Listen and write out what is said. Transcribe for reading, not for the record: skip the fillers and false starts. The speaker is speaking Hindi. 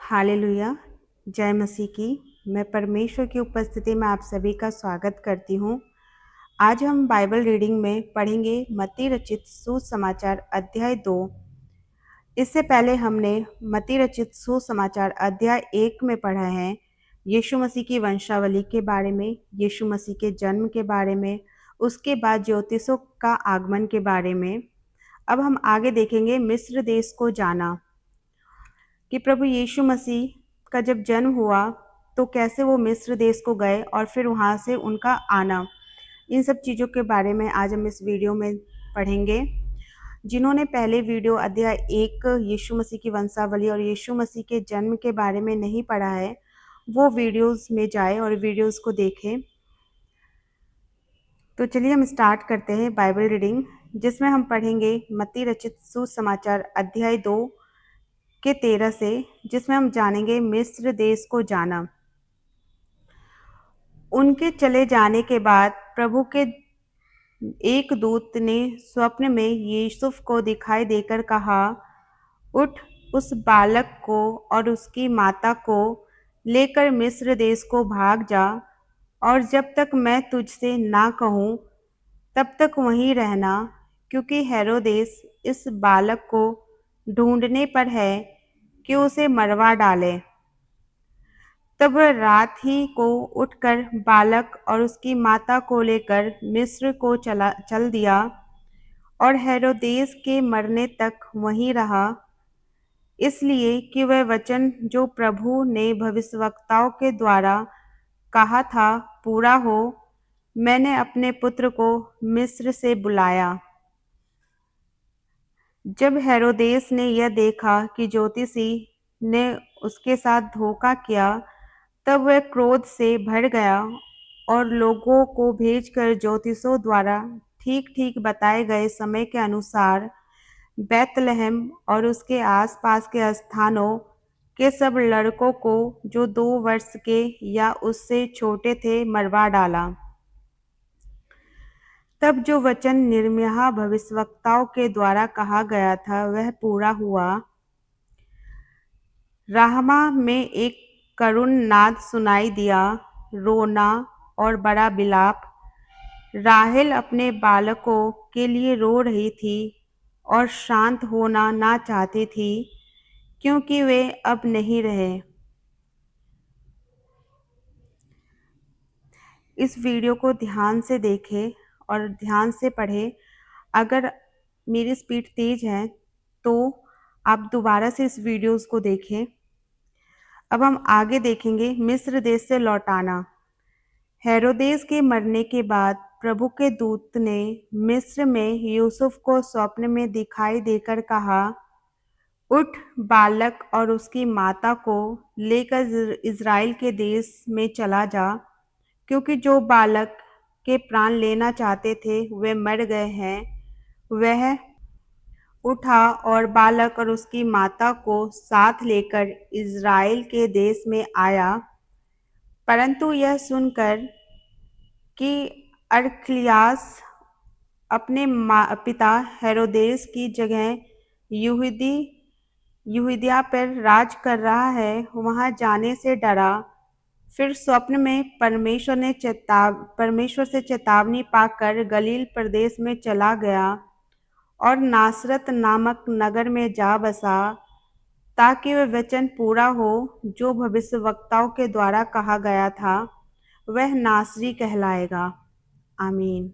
हालेलुया। जय मसीह की। मैं परमेश्वर की उपस्थिति में आप सभी का स्वागत करती हूँ। आज हम बाइबल रीडिंग में पढ़ेंगे मत्ती रचित सुसमाचार अध्याय 2। इससे पहले हमने मत्ती रचित सुसमाचार अध्याय 1 में पढ़ा है यीशु मसीह की वंशावली के बारे में, यीशु मसीह के जन्म के बारे में, उसके बाद ज्योतिषों का आगमन के बारे में। अब हम आगे देखेंगे मिस्र देश को जाना कि प्रभु यीशु मसीह का जब जन्म हुआ तो कैसे वो मिस्र देश को गए और फिर वहाँ से उनका आना। इन सब चीज़ों के बारे में आज हम इस वीडियो में पढ़ेंगे। जिन्होंने पहले वीडियो अध्याय 1 यीशु मसीह की वंशावली और यीशु मसीह के जन्म के बारे में नहीं पढ़ा है, वो वीडियोस में जाए और वीडियोस को देखें। तो चलिए हम स्टार्ट करते हैं बाइबल रीडिंग, जिसमें हम पढ़ेंगे मत्ती रचित सुसमाचार अध्याय 2 के 13 से, जिसमें हम जानेंगे मिस्र देश को जाना। उनके चले जाने के बाद प्रभु के एक दूत ने स्वप्न में यूसुफ को दिखाई देकर कहा, उठ, उस बालक को और उसकी माता को लेकर मिस्र देश को भाग जा, और जब तक मैं तुझसे ना कहूँ तब तक वहीं रहना, क्योंकि हेरोदेस इस बालक को ढूंढने पर है कि उसे मरवा डाले। तब वह रात ही को उठकर बालक और उसकी माता को लेकर मिस्र को चल दिया और हेरोदेस के मरने तक वहीं रहा, इसलिए कि वह वचन जो प्रभु ने भविष्यवक्ताओं के द्वारा कहा था पूरा हो, मैंने अपने पुत्र को मिस्र से बुलाया। जब हेरोदेस ने यह देखा कि ज्योतिषी ने उसके साथ धोखा किया, तब वह क्रोध से भर गया और लोगों को भेजकर ज्योतिषों द्वारा ठीक ठीक बताए गए समय के अनुसार बैतलहम और उसके आसपास के स्थानों के सब लड़कों को जो 2 वर्ष के या उससे छोटे थे मरवा डाला। तब जो वचन यिर्मयाह भविष्यवक्ताओं के द्वारा कहा गया था वह पूरा हुआ। रामा में एक करुण नाद सुनाई दिया, रोना और बड़ा विलाप। राहेल अपने बालकों के लिए रो रही थी और शांत होना ना चाहती थी, क्योंकि वे अब नहीं रहे। इस वीडियो को ध्यान से देखें और ध्यान से पढ़ें। अगर मेरी स्पीड तेज है तो आप दोबारा से इस वीडियोस को देखें। अब हम आगे देखेंगे मिस्र देश से लौटाना। हेरोदेस के मरने के बाद प्रभु के दूत ने मिस्र में यूसुफ को स्वप्न में दिखाई देकर कहा, उठ, बालक और उसकी माता को लेकर इज़राइल के देश में चला जा, क्योंकि जो बालक के प्राण लेना चाहते थे वे मर गए हैं। वह उठा और बालक और उसकी माता को साथ लेकर इज़राइल के देश में आया। परंतु यह सुनकर कि अरखलियास अपने पिता हेरोदेस की जगह यहूदिया पर राज कर रहा है, वहां जाने से डरा। फिर स्वप्न में परमेश्वर से चेतावनी पाकर गलील प्रदेश में चला गया और नासरत नामक नगर में जा बसा, ताकि वह वचन पूरा हो जो भविष्यवक्ताओं के द्वारा कहा गया था, वह नासरी कहलाएगा। आमीन।